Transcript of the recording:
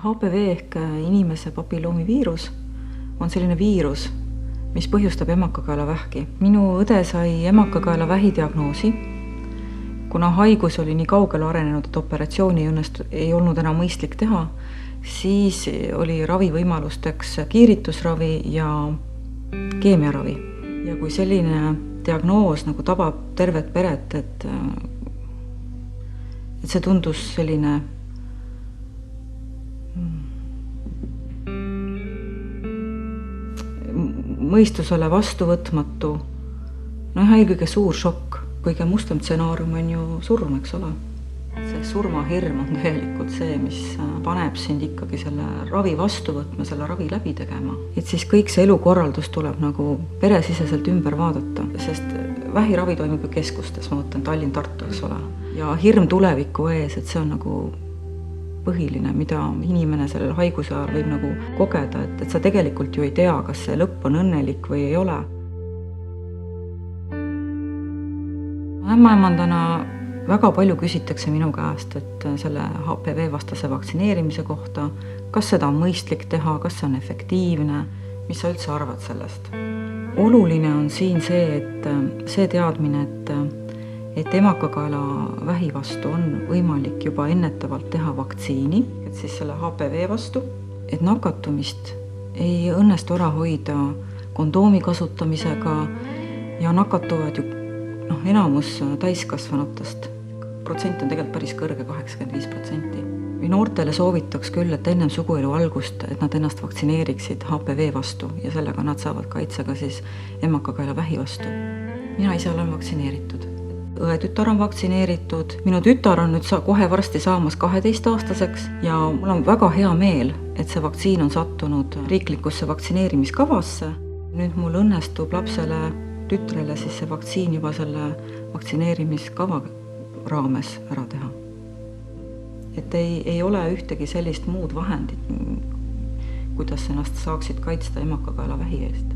HPV ehk inimese papilloomiviirus on selline viirus, mis põhjustab emakakaelavähki. Minu õde sai emakakaelavähi diagnoosi, kuna haigus oli nii kaugele arenenud, et operatsiooni ei olnud enam mõistlik teha, siis oli ravivõimalusteks kiiritusravi ja keemiaravi. Ja kui selline diagnoos nagu tabab tervet peret, et see tundus selline mõistusele vastuvõtmatu, eelkõige suur šokk. Kõige mustem stsenaarium on ju surm, eks ole. See surmahirm on tegelikult see, mis paneb sind ikkagi selle ravi vastu võtma, selle ravi läbi tegema. Et siis kõik see elukorraldus tuleb nagu peresiseselt ümber vaadata, sest vähiravi toimub ju keskustes, ma mõtlen Tallinn-Tartu, eks ole. Ja hirm tuleviku ees, et see on nagu põhiline, mida inimene sellel haiguse ajal võib nagu kogeda, et sa tegelikult ju ei tea, kas see lõpp on õnnelik või ei ole. Ämmaemandana väga palju küsitakse minu käest, et selle HPV vastase vaktsineerimise kohta, kas seda on mõistlik teha, kas see on efektiivne, mis sa üldse arvad sellest. Oluline on siin see, et see teadmine, et emakakaelavähi vastu on võimalik juba ennetavalt teha vaktsiini, et siis selle HPV vastu, et nakatumist ei õnnestu ära hoida kondoomi kasutamisega ja nakatuvad ju enamus täiskasvanutest. Protsent on tegelikult päris kõrge, 85%. Või noortele soovitaks küll, et ennem suguelu algust, et nad ennast vaktsineeriksid HPV vastu ja sellega nad saavad kaitsega siis emakakaelavähi vastu. Mina ise olen vaktsineeritud. Õetütar on vaktsineeritud. Minu tütar on nüüd kohe varsti saamas 12-aastaseks ja mul on väga hea meel, et see vaktsiin on sattunud riiklikusse vaktsineerimiskavasse. Nüüd mul õnnestub lapsele, tütrele siis see vaktsiin juba selle vaktsineerimiskava raames ära teha. Et ei ole ühtegi sellist muud vahendit, kuidas ennast saaksid kaitsta emakakaelavähi eest.